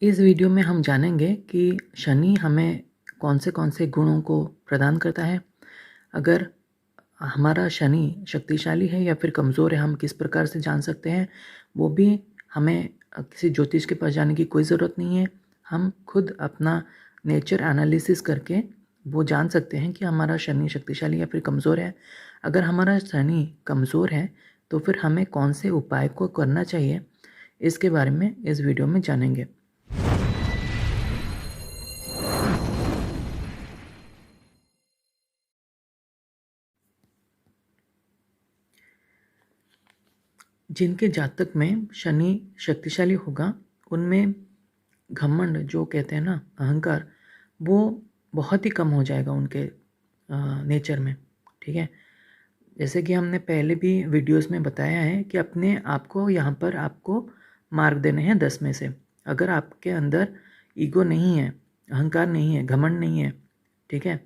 इस वीडियो में हम जानेंगे कि शनि हमें कौन से गुणों को प्रदान करता है। अगर हमारा शनि शक्तिशाली है या फिर कमज़ोर है, हम किस प्रकार से जान सकते हैं, वो भी हमें किसी ज्योतिष के पास जाने की कोई ज़रूरत नहीं है। हम खुद अपना नेचर एनालिसिस करके वो जान सकते हैं कि हमारा शनि शक्तिशाली या फिर कमज़ोर है। अगर हमारा शनि कमज़ोर है तो फिर हमें कौन से उपाय को करना चाहिए, इसके बारे में इस वीडियो में जानेंगे। जिनके जातक में शनि शक्तिशाली होगा, उनमें घमंड जो कहते हैं ना, अहंकार, वो बहुत ही कम हो जाएगा उनके नेचर में। ठीक है, जैसे कि हमने पहले भी वीडियोस में बताया है कि अपने आप को यहाँ पर आपको मार्क देने हैं 10 में से। अगर आपके अंदर ईगो नहीं है, अहंकार नहीं है, घमंड नहीं है, ठीक है,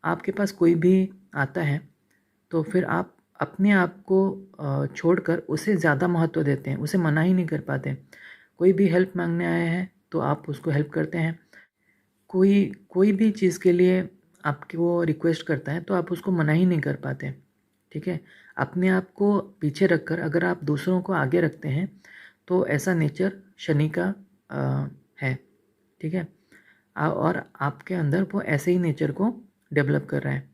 आपके पास कोई भी आता है तो फिर आप अपने आप को छोड़कर उसे ज़्यादा महत्व देते हैं, उसे मना ही नहीं कर पाते। कोई भी हेल्प मांगने आया है तो आप उसको हेल्प करते हैं। कोई कोई भी चीज़ के लिए आपकी वो रिक्वेस्ट करता है तो आप उसको मना ही नहीं कर पाते। ठीक है, अपने आप को पीछे रखकर अगर आप दूसरों को आगे रखते हैं तो ऐसा नेचर शनि का है। ठीक है, और आपके अंदर वो ऐसे ही नेचर को डेवलप कर रहा है।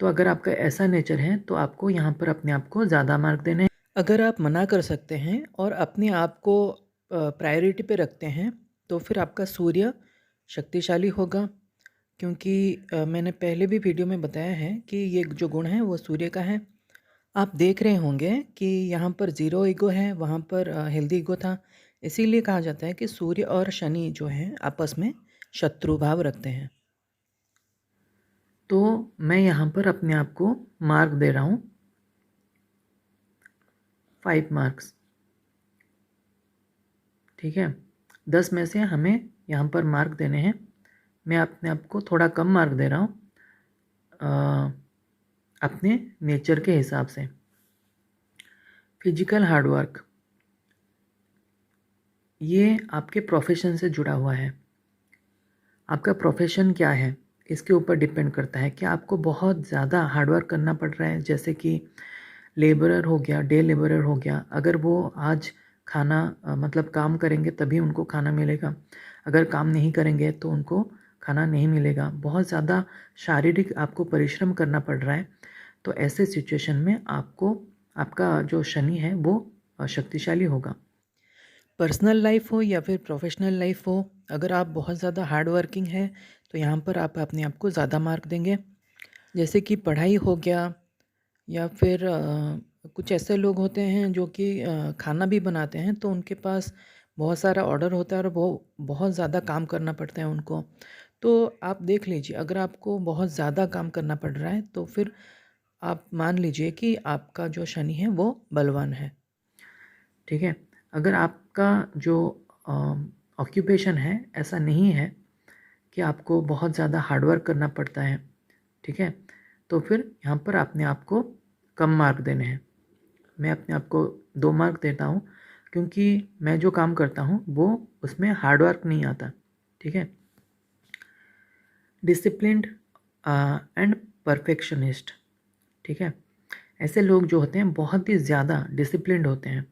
तो अगर आपका ऐसा नेचर है तो आपको यहाँ पर अपने आप को ज़्यादा मार्क देने हैं। अगर आप मना कर सकते हैं और अपने आप को प्रायोरिटी पे रखते हैं तो फिर आपका सूर्य शक्तिशाली होगा। क्योंकि मैंने पहले भी वीडियो में बताया है कि ये जो गुण है वो सूर्य का है। आप देख रहे होंगे कि यहाँ पर ज़ीरो ईगो है, वहाँ पर हेल्दी ईगो था। इसीलिए कहा जाता है कि सूर्य और शनि जो हैं आपस में शत्रु भाव रखते हैं। तो मैं यहाँ पर अपने आप को मार्क दे रहा हूँ 5 मार्क्स। ठीक है, 10 में से हमें यहाँ पर मार्क देने हैं। मैं अपने आप को थोड़ा कम मार्क दे रहा हूँ अपने नेचर के हिसाब से। फिजिकल हार्डवर्क, ये आपके प्रोफेशन से जुड़ा हुआ है। आपका प्रोफेशन क्या है इसके ऊपर डिपेंड करता है कि आपको बहुत ज़्यादा हार्डवर्क करना पड़ रहा है। जैसे कि लेबरर हो गया, डे लेबरर हो गया, अगर वो आज खाना मतलब काम करेंगे तभी उनको खाना मिलेगा। अगर काम नहीं करेंगे तो उनको खाना नहीं मिलेगा। बहुत ज़्यादा शारीरिक आपको परिश्रम करना पड़ रहा है। तो ऐसे सिचुएशन में आपको आपका जो शनि है वो शक्तिशाली होगा। पर्सनल लाइफ हो या फिर प्रोफेशनल लाइफ हो, अगर आप बहुत ज़्यादा हार्ड वर्किंग है तो यहाँ पर आप अपने आप को ज़्यादा मार्क देंगे। जैसे कि पढ़ाई हो गया या फिर कुछ ऐसे लोग होते हैं जो कि खाना भी बनाते हैं, तो उनके पास बहुत सारा ऑर्डर होता है और वो बहुत ज़्यादा काम करना पड़ता है उनको। तो आप देख लीजिए, अगर आपको बहुत ज़्यादा काम करना पड़ रहा है तो फिर आप मान लीजिए कि आपका जो शनि है वो बलवान है। ठीक है, अगर आपका जो ऑक्यूपेशन है ऐसा नहीं है कि आपको बहुत ज़्यादा हार्डवर्क करना पड़ता है, ठीक है, तो फिर यहाँ पर अपने आप को कम मार्क देने हैं। मैं अपने आप को 2 मार्क देता हूँ क्योंकि मैं जो काम करता हूँ वो उसमें हार्डवर्क नहीं आता। ठीक है, डिसिप्लिन्ड एंड परफेक्शनिस्ट। ठीक है, ऐसे लोग जो होते हैं बहुत ही ज़्यादा डिसिप्लिन्ड होते हैं।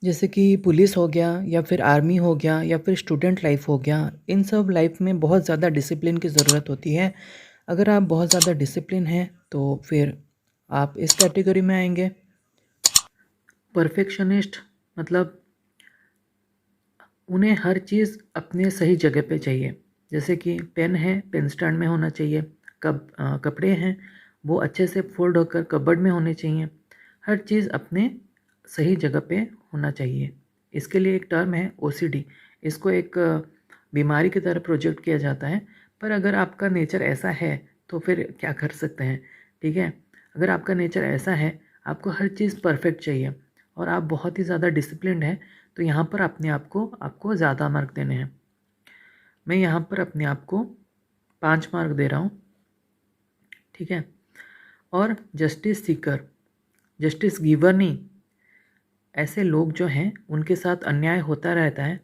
जैसे कि पुलिस हो गया या फिर आर्मी हो गया या फिर स्टूडेंट लाइफ हो गया, इन सब लाइफ में बहुत ज़्यादा डिसिप्लिन की ज़रूरत होती है। अगर आप बहुत ज़्यादा डिसिप्लिन हैं तो फिर आप इस कैटेगरी में आएंगे। परफेक्शनिस्ट मतलब उन्हें हर चीज़ अपने सही जगह पे चाहिए। जैसे कि पेन है, पेन स्टैंड में होना चाहिए। कपड़े हैं वो अच्छे से फोल्ड होकर कबर्ड में होने चाहिए। हर चीज़ अपने सही जगह पे होना चाहिए। इसके लिए एक टर्म है ओसीडी। इसको एक बीमारी की तरह प्रोजेक्ट किया जाता है। पर अगर आपका नेचर ऐसा है तो फिर क्या कर सकते हैं। ठीक है, अगर आपका नेचर ऐसा है, आपको हर चीज़ परफेक्ट चाहिए और आप बहुत ही ज़्यादा डिसिप्लिन्ड हैं, तो यहाँ पर अपने आप को आपको ज़्यादा मार्क देने हैं। मैं यहाँ पर अपने आप को 5 मार्क दे रहा हूँ। ठीक है, और जस्टिस सीकर, जस्टिस गिवर नहीं, ऐसे लोग जो हैं उनके साथ अन्याय होता रहता है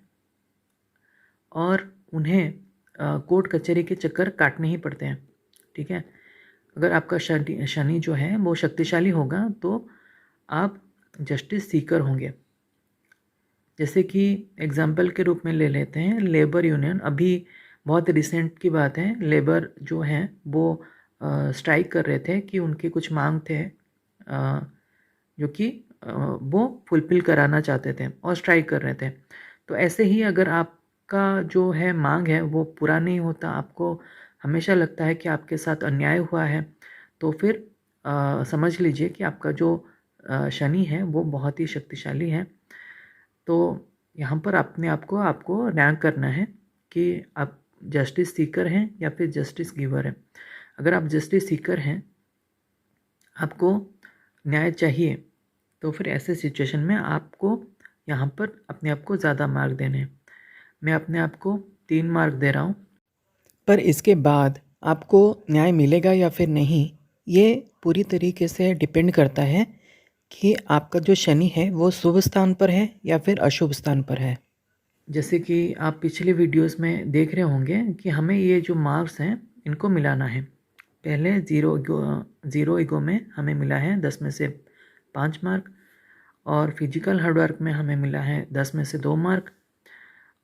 और उन्हें कोर्ट कचहरी के चक्कर काटने ही पड़ते हैं। ठीक है, अगर आपका शनि शनि जो है वो शक्तिशाली होगा तो आप जस्टिस सीकर होंगे। जैसे कि एग्जाम्पल के रूप में ले लेते हैं लेबर यूनियन। अभी बहुत रिसेंट की बात है, लेबर जो हैं वो स्ट्राइक कर रहे थे कि उनके कुछ मांग थे जो कि वो फुलफिल कराना चाहते थे और स्ट्राइक कर रहे थे। तो ऐसे ही अगर आपका जो है मांग है वो पूरा नहीं होता, आपको हमेशा लगता है कि आपके साथ अन्याय हुआ है, तो फिर समझ लीजिए कि आपका जो शनि है वो बहुत ही शक्तिशाली है। तो यहाँ पर अपने आप को आपको रैंक करना है कि आप जस्टिस सीकर हैं या फिर जस्टिस गिवर हैं। अगर आप जस्टिस सीकर हैं, आपको न्याय चाहिए, तो फिर ऐसे सिचुएशन में आपको यहाँ पर अपने आप को ज़्यादा मार्क देने हैं। मैं अपने आप को 3 मार्क दे रहा हूँ। पर इसके बाद आपको न्याय मिलेगा या फिर नहीं, ये पूरी तरीके से डिपेंड करता है कि आपका जो शनि है वो शुभ स्थान पर है या फिर अशुभ स्थान पर है। जैसे कि आप पिछले वीडियोस में देख रहे होंगे कि हमें ये जो मार्क्स हैं इनको मिलाना है। पहले ज़ीरो ईगो में हमें मिला है 10 में से 5 मार्क, और फिजिकल हार्डवर्क में हमें मिला है 10 में से 2 मार्क,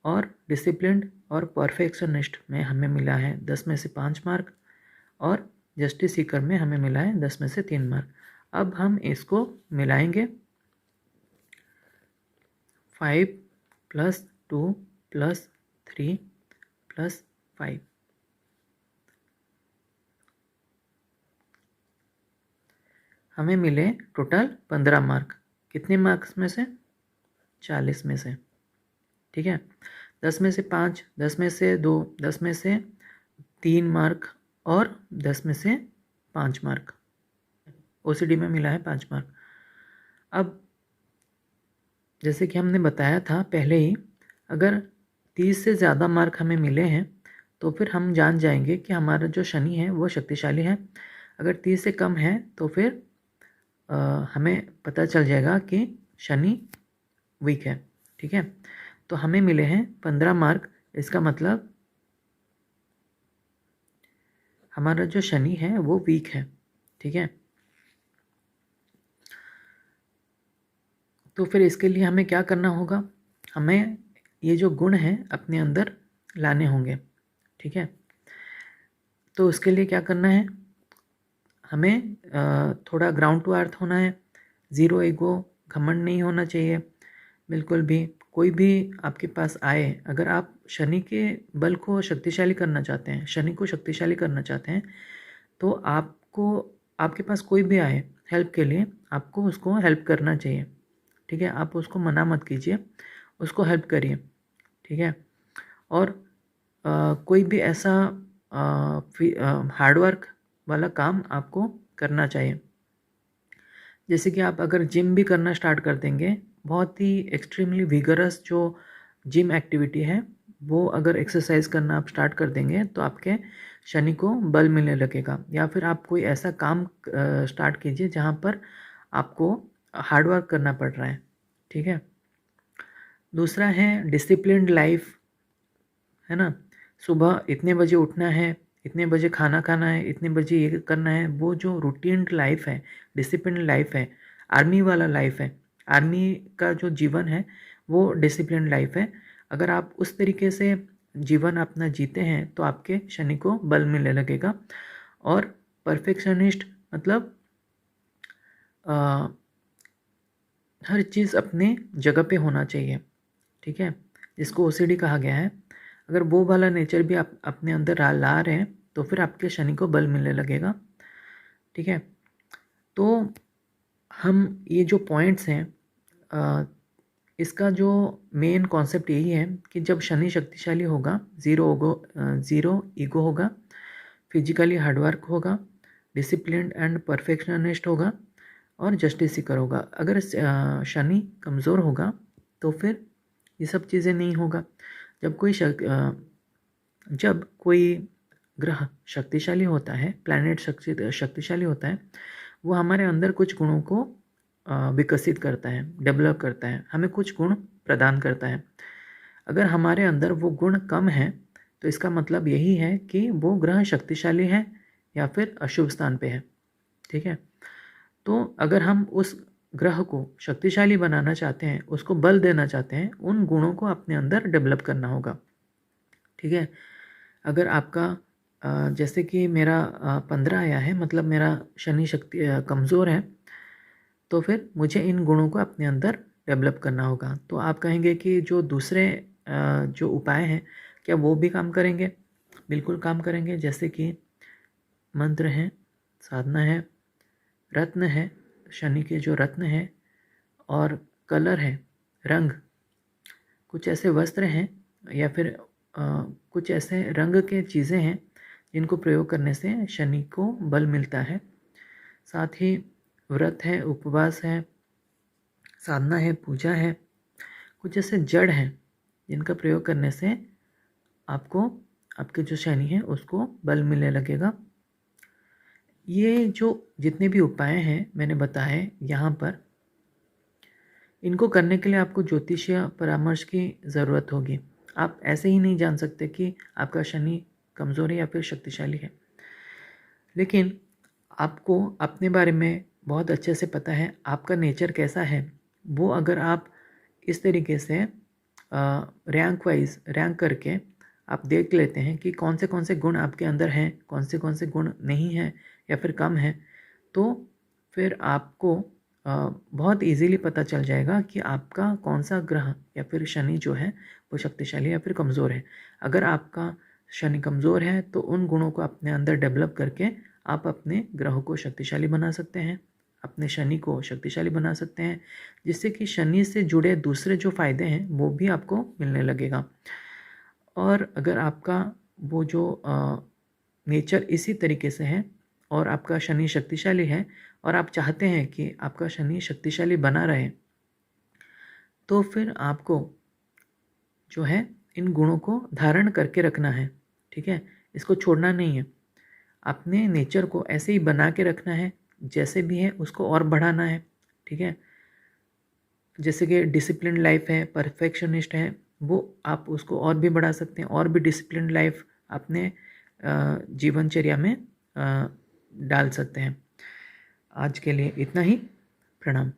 और डिसिप्लिन्ड और परफेक्शनिस्ट में हमें मिला है 10 में से 5 मार्क, और जस्टिस सीकर में हमें मिला है 10 में से 3 मार्क। अब हम इसको मिलाएंगे। 5 + 2 + 3 + 5, हमें मिले टोटल 15 मार्क। कितने मार्क्स में से? 40 में से। ठीक है, 10 में से 5, 10 में से 2, 10 में से 3 मार्क और 10 में से 5 मार्क। ओसीडी में मिला है 5 मार्क। अब जैसे कि हमने बताया था पहले ही, अगर 30 से ज़्यादा मार्क हमें मिले हैं तो फिर हम जान जाएंगे कि हमारा जो शनि है वो शक्तिशाली है। अगर 30 से कम है तो फिर हमें पता चल जाएगा कि शनि वीक है। ठीक है, तो हमें मिले हैं 15 मार्क। इसका मतलब हमारा जो शनि है वो वीक है। ठीक है, तो फिर इसके लिए हमें क्या करना होगा? हमें ये जो गुण हैं अपने अंदर लाने होंगे। ठीक है, तो उसके लिए क्या करना है? हमें थोड़ा ग्राउंड टू अर्थ होना है। ज़ीरो ईगो, घमंड नहीं होना चाहिए बिल्कुल भी। कोई भी आपके पास आए, अगर आप शनि के बल को शक्तिशाली करना चाहते हैं, शनि को शक्तिशाली करना चाहते हैं, तो आपको, आपके पास कोई भी आए हेल्प के लिए, आपको उसको हेल्प करना चाहिए। ठीक है, आप उसको मना मत कीजिए, उसको हेल्प करिए। ठीक है, और कोई भी ऐसा हार्डवर्क वाला काम आपको करना चाहिए। जैसे कि आप अगर जिम भी करना स्टार्ट कर देंगे, बहुत ही एक्सट्रीमली विगरस जो जिम एक्टिविटी है वो अगर एक्सरसाइज करना आप स्टार्ट कर देंगे तो आपके शनि को बल मिलने लगेगा। या फिर आप कोई ऐसा काम स्टार्ट कीजिए जहाँ पर आपको हार्डवर्क करना पड़ रहा है। ठीक है, दूसरा है डिसिप्लिन्ड लाइफ, है ना। सुबह इतने बजे उठना है, इतने बजे खाना खाना है, इतने बजे ये करना है। वो जो रूटीन लाइफ है, डिसिप्लिन लाइफ है, आर्मी वाला लाइफ है, आर्मी का जो जीवन है वो डिसिप्लिन लाइफ है। अगर आप उस तरीके से जीवन अपना जीते हैं तो आपके शनि को बल मिलने लगेगा। और परफेक्शनिस्ट मतलब हर चीज़ अपने जगह पे होना चाहिए। ठीक है, जिसको ओसीडी कहा गया है। अगर वो वाला नेचर भी आप अपने अंदर ला रहे हैं तो फिर आपके शनि को बल मिलने लगेगा। ठीक है, तो हम ये जो पॉइंट्स हैं, इसका जो मेन कॉन्सेप्ट यही है कि जब शनि शक्तिशाली होगा, ज़ीरो ईगो होगा, फिजिकली हार्डवर्क होगा, डिसिप्लिन्ड एंड परफेक्शनिस्ट होगा, और जस्टिस सीकर होगा। अगर शनि कमज़ोर होगा तो फिर ये सब चीज़ें नहीं होगा। जब कोई ग्रह शक्तिशाली होता है, प्लैनेट शक्तिशाली होता है, वो हमारे अंदर कुछ गुणों को विकसित करता है, डेवलप करता है, हमें कुछ गुण प्रदान करता है। अगर हमारे अंदर वो गुण कम है तो इसका मतलब यही है कि वो ग्रह शक्तिशाली है या फिर अशुभ स्थान पे है। ठीक है, तो अगर हम उस ग्रह को शक्तिशाली बनाना चाहते हैं, उसको बल देना चाहते हैं, उन गुणों को अपने अंदर डेवलप करना होगा। ठीक है, अगर आपका जैसे कि मेरा 15 आया है, मतलब मेरा शनि शक्ति कमज़ोर है, तो फिर मुझे इन गुणों को अपने अंदर डेवलप करना होगा। तो आप कहेंगे कि जो दूसरे जो उपाय हैं क्या वो भी काम करेंगे? बिल्कुल काम करेंगे। जैसे कि मंत्र हैं, साधना है, रत्न है, शनि के जो रत्न हैं, और कलर है, रंग, कुछ ऐसे वस्त्र हैं या फिर कुछ ऐसे रंग के चीज़ें हैं जिनको प्रयोग करने से शनि को बल मिलता है। साथ ही व्रत है, उपवास है, साधना है, पूजा है, कुछ ऐसे जड़ हैं जिनका प्रयोग करने से आपको आपके जो शनि है उसको बल मिलने लगेगा। ये जो जितने भी उपाय हैं मैंने बताए यहाँ पर, इनको करने के लिए आपको ज्योतिषीय परामर्श की ज़रूरत होगी। आप ऐसे ही नहीं जान सकते कि आपका शनि कमज़ोर है या फिर शक्तिशाली है। लेकिन आपको अपने बारे में बहुत अच्छे से पता है, आपका नेचर कैसा है। वो अगर आप इस तरीके से रैंक वाइज रैंक करके आप देख लेते हैं कि कौन से गुण आपके अंदर हैं, कौन से गुण नहीं हैं या फिर कम हैं, तो फिर आपको बहुत इजीली पता चल जाएगा कि आपका कौन सा ग्रह या फिर शनि जो है वो शक्तिशाली या फिर कमज़ोर है। अगर आपका शनि कमज़ोर है तो उन गुणों को अपने अंदर डेवलप करके आप अपने ग्रह को शक्तिशाली बना सकते हैं, अपने शनि को शक्तिशाली बना सकते हैं, जिससे कि शनि से जुड़े दूसरे जो फ़ायदे हैं वो भी आपको मिलने लगेगा। और अगर आपका वो जो नेचर इसी तरीके से है और आपका शनि शक्तिशाली है और आप चाहते हैं कि आपका शनि शक्तिशाली बना रहे, तो फिर आपको जो है इन गुणों को धारण करके रखना है। ठीक है, इसको छोड़ना नहीं है। अपने नेचर को ऐसे ही बना के रखना है, जैसे भी है उसको और बढ़ाना है। ठीक है, जैसे कि डिसिप्लिन लाइफ है, परफेक्शनिस्ट है, वो आप उसको और भी बढ़ा सकते हैं, और भी डिसिप्लिन लाइफ अपने जीवनचर्या में डाल सकते हैं। आज के लिए इतना ही। प्रणाम।